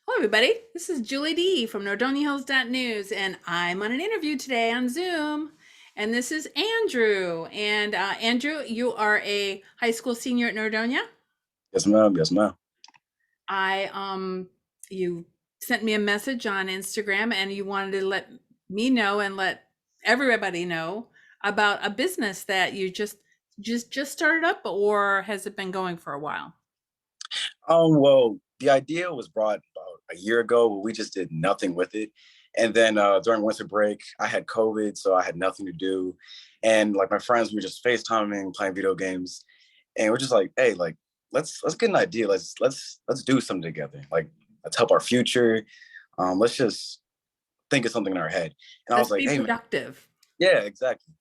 Hello, everybody. This is Julie D from NordoniaHills.news, and I'm on an interview today on Zoom. And this is Andrew. And Andrew, you are a high school senior at Nordonia. Yes, ma'am. Yes, ma'am. You sent me a message on Instagram, and you wanted to let me know and let everybody know about a business that you just started up, or has it been going for a while? Well, the idea was brought about a year ago, but we just did nothing with it. And then during winter break, I had COVID, so I had nothing to do. And like my friends, we were just FaceTiming, playing video games, and we're just like, hey, like let's get an idea. Let's do something together. Like let's help our future. Let's just think of something in our head. And I was Let's like, be hey man, productive. yeah, exactly.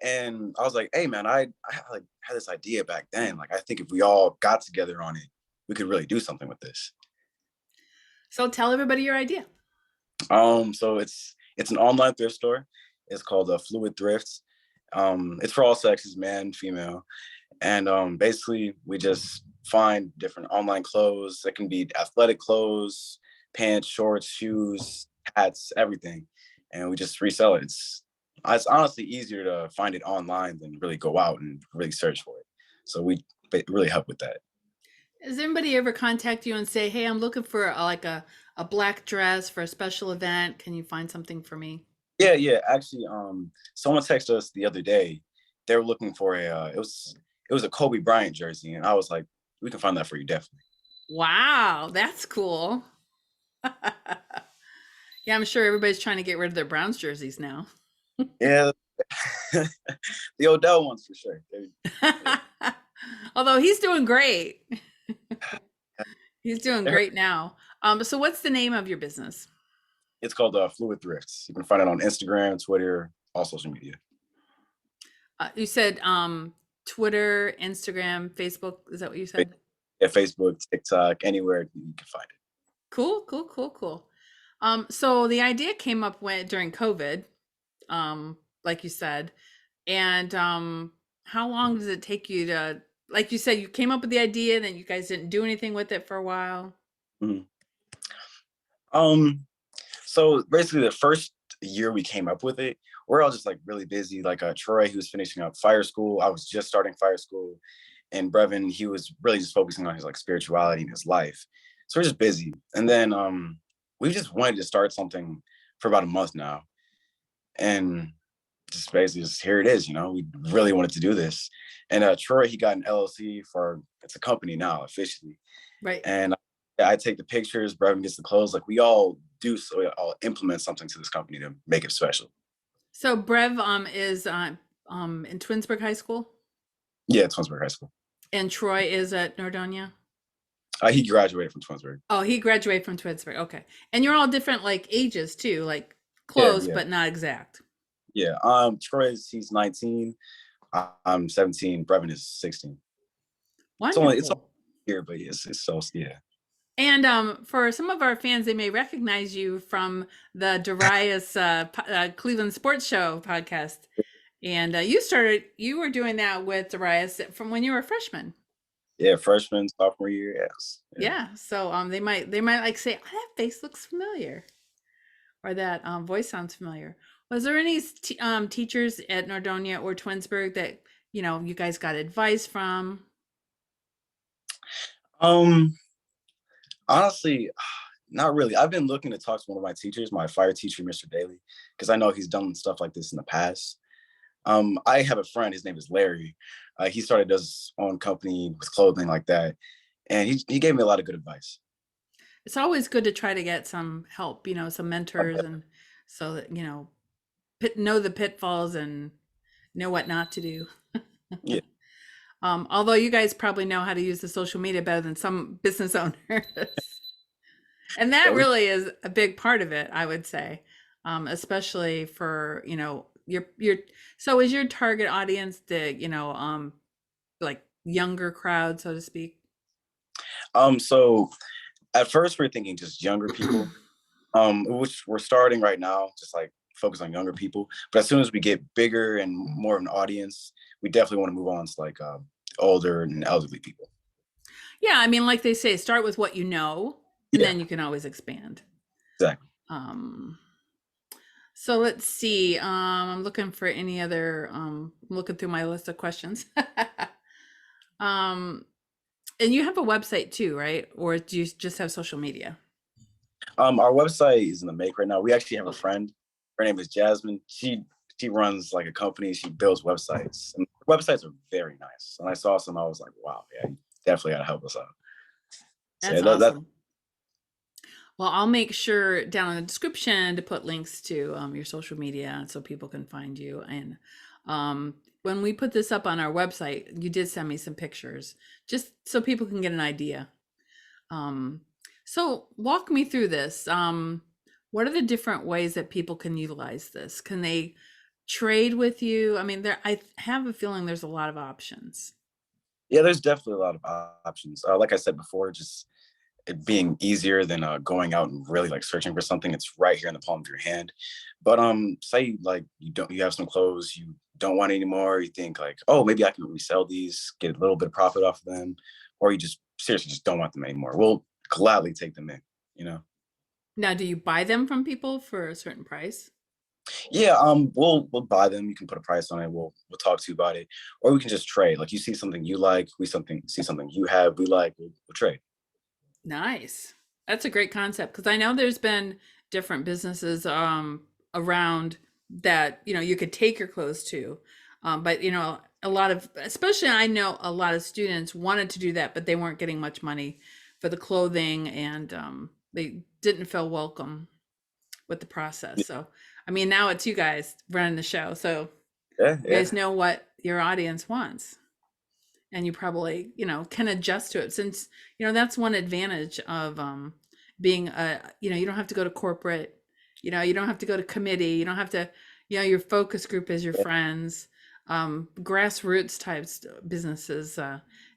And I was like, hey man, like had this idea back then. Like I think if we all got together on it, we could really do something with this. So tell everybody your idea. So it's an online thrift store. It's called Fluid Thrift. It's for all sexes, man, female, and basically we just find different online clothes. It can be athletic clothes, pants, shorts, shoes, hats, everything, and we just resell it. It's honestly easier to find it online than really go out and really search for it. So we really help with that. Does anybody ever contact you and say, "Hey, I'm looking for a black dress for a special event. Can you find something for me?" Yeah, yeah. Actually, someone texted us the other day. They were looking for it was a Kobe Bryant jersey, and I was like, we can find that for you, definitely. Wow, that's cool. Yeah, I'm sure everybody's trying to get rid of their Browns jerseys now. Yeah, the Odell ones for sure. Yeah, Although he's doing great. He's doing they're- great now. So what's the name of your business? it's called Fluid Thrifts. You can find it on Instagram, Twitter, all social media. You said Twitter, Instagram, Facebook. Is that what you said? Yeah, Facebook, TikTok, anywhere you can find it. Cool, cool, cool, cool. So the idea came up during COVID, like you said, and how long does it take you to, like you said, you came up with the idea, and then you guys didn't do anything with it for a while. Mhm. Um, so basically, the first year we came up with it, we're all just like really busy. Like Troy, he was finishing up fire school. I was just starting fire school, and Brevin, he was really just focusing on his like spirituality in his life. So we're just busy. And then we just wanted to start something for about a month now, and just basically just here it is. We really wanted to do this. And Troy, he got an LLC for it's a company now officially, Right. and I take the pictures. Brevin gets the clothes. Like we all do, so we all implement something to this company to make it special. So Brev is in Twinsburg High School, Yeah, Twinsburg High School. and Troy is at Nordonia. He graduated from Twinsburg. Oh, he graduated from Twinsburg. Okay, and you're all different, like ages too, like Yeah, close yeah, but not exact. yeah. He's 19. I'm 17. Brevin is 16. It's only Wonderful. here, but it's so yeah. And for some of our fans, they may recognize you from the Darius Cleveland Sports Show podcast. And you were doing that with Darius from when you were a freshman. Yeah, freshman, sophomore year, yes. Yeah. Yeah. So they might like say, oh, that face looks familiar, or that voice sounds familiar. Was there any teachers at Nordonia or Twinsburg that you guys got advice from? Um, Honestly, not really. I've been looking to talk to one of my teachers, my fire teacher, Mr. Daly, because I know he's done stuff like this in the past. I have a friend, his name is Larry. He started his own company with clothing like that. And he gave me a lot of good advice. It's always good to try to get some help, some mentors, and so that know the pitfalls and know what not to do. Yeah. Although you guys probably know how to use the social media better than some business owners. And that Yeah, really is a big part of it, I would say. Especially for, your so is your target audience the, like younger crowd, so to speak? so at first we're thinking just younger people, which we're starting right now, just like focus on younger people. But as soon as we get bigger and more of an audience, we definitely want to move on to like older and elderly people. Yeah, I mean, like they say, start with what you know. and Yeah, then you can always expand. exactly. Um, so let's see. I'm looking for any other. I'm looking through my list of questions. um, and you have a website too, right? Or do you just have social media? Our website is in the make right now. We actually have a Okay, friend. Her name is Jasmine. She runs like a company. She builds websites, and websites are very nice. And I saw some, I was like, wow, yeah, you definitely got to help us out. So that's yeah, that awesome. Well, I'll make sure down in the description to put links to your social media so people can find you. And when we put this up on our website, you did send me some pictures just so people can get an idea. Um, so walk me through this. What are the different ways that people can utilize this? Can they trade with you? I mean, I have a feeling there's a lot of options. yeah, there's definitely a lot of options. Like I said before, just it being easier than going out and really like searching for something. It's right here in the palm of your hand. But say like you have some clothes you don't want anymore. You think like, oh, maybe I can resell these, get a little bit of profit off of them, or you just seriously just don't want them anymore. We'll gladly take them in. You know. Now, do you buy them from people for a certain price? Yeah. We'll buy them. You can put a price on it. We'll talk to you about it, or we can just trade. Like you see something you like, we something see something you have we like. We'll trade. Nice. That's a great concept because I know there's been different businesses around that, you could take your clothes to. But a lot of, especially I know a lot of students wanted to do that, but they weren't getting much money for the clothing and they didn't feel welcome with the process. So, I mean, now it's you guys running the show. So Yeah. you guys Yeah. know what your audience wants and you probably can adjust to it since that's one advantage of being you don't have to go to corporate, you don't have to go to committee, you don't have to, your focus group is your friends. Grassroots types businesses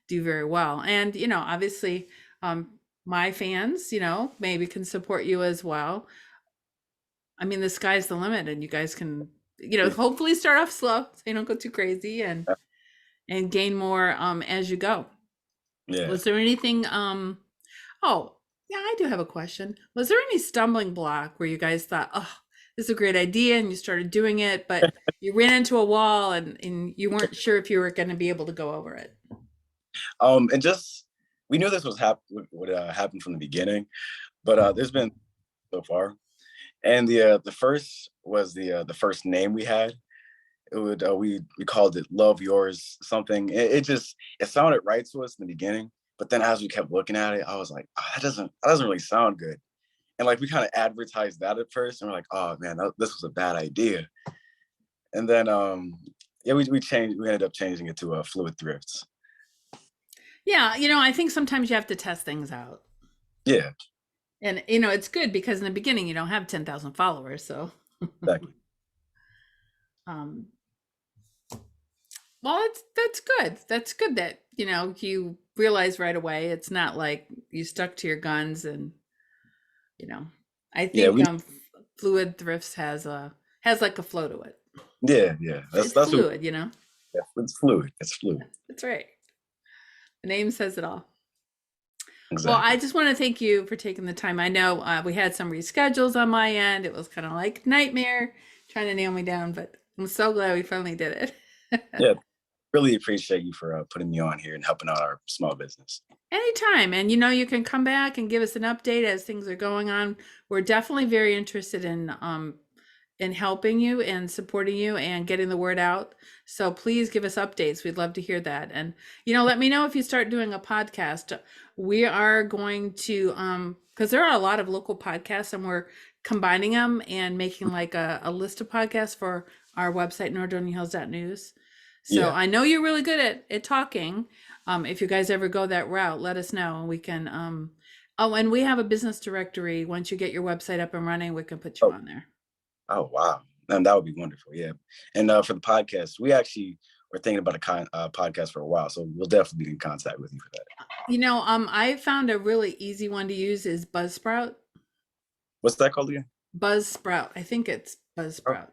do very well, and obviously um, my fans maybe can support you as well. I mean, the sky's the limit and you guys can hopefully start off slow so you don't go too crazy and gain more as you go. Yeah. Was there anything oh, yeah, I do have a question. Was there any stumbling block where you guys thought, "Oh, this is a great idea," and you started doing it, but you ran into a wall and you weren't sure if you were going to be able to go over it? And just we knew this was would happen from the beginning, but there's been so far. And the first was the first name we had. It would we called it Love Yours something. It just it sounded right to us in the beginning, but then as we kept looking at it, I was like, oh, that doesn't really sound good. And like we kind of advertised that at first, and we're like, oh man, this was a bad idea. And then yeah, we ended up changing it to Fluid Thrifts. Yeah, I think sometimes you have to test things out. Yeah, And it's good because in the beginning you don't have 10,000 followers, so exactly. um well, that's good. That's good that, you realize right away it's not like you stuck to your guns and you know I Yeah, think Fluid Thrifts has like a flow to it. yeah. It's That's what fluid. yeah, it's fluid. It's fluid. That's right. The name says it all. Well, I Exactly. just want to thank you for taking the time. I know we had some reschedules on my end. It was kind of like nightmare trying to nail me down, but I'm so glad we finally did it. Yeah, really appreciate you for putting me on here and helping out our small business. Anytime. And you can come back and give us an update as things are going on. We're definitely very interested in helping you and supporting you and getting the word out. So please give us updates. We'd love to hear that. And let me know if you start doing a podcast. We are going to because there are a lot of local podcasts and we're combining them and making like a list of podcasts for our website, NordoniaHills.news. So Yeah. I know you're really good at talking. If you guys ever go that route, let us know and we can oh, and we have a business directory. Once you get your website up and running, we can put you Oh, on there. oh wow. And that would be wonderful. Yeah. And for the podcast, we actually were thinking about podcast for a while, so we'll definitely be in contact with you for that. I found a really easy one to use is Buzzsprout. What's that called again? Buzzsprout. I think it's Oh, Buzzsprout.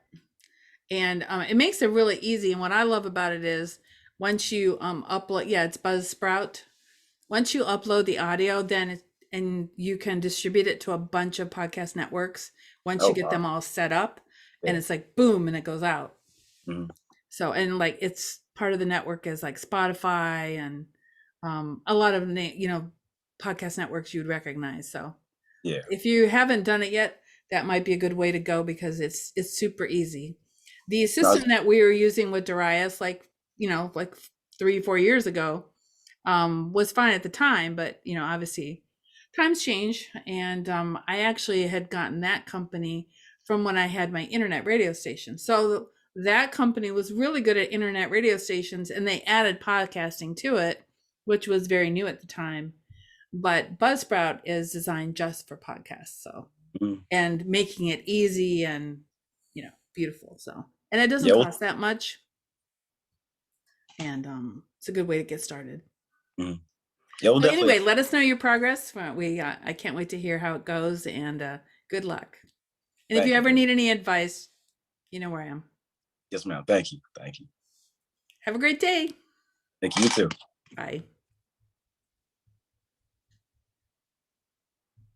And it makes it really easy. And what I love about it is once you upload, yeah, it's Buzzsprout. Once you upload the audio, then and you can distribute it to a bunch of podcast networks once Oh you get wow. them all set up, and Yeah. it's like boom and it goes out. Mhm. So, and like it's part of the network is like Spotify and a lot of podcast networks you'd recognize. So Yeah. if you haven't done it yet, that might be a good way to go because it's super easy. The No, system that we were using with Darius, like like 3 4 years ago, was fine at the time, but obviously times change, and I actually had gotten that company from when I had my internet radio station. So that company was really good at internet radio stations, and they added podcasting to it, which was very new at the time. But Buzzsprout is designed just for podcasts, so mhm. and making it easy and beautiful. So and it doesn't Yeah. Well, cost that much, and it's a good way to get started. mhm. Yeah. We'll So definitely. anyway, let us know your progress. I can't wait to hear how it goes, and good luck. And if you Thank you. ever need any advice, you know where I am. Yes, ma'am. Thank you. Thank you. Have a great day. Thank you. You too. Bye.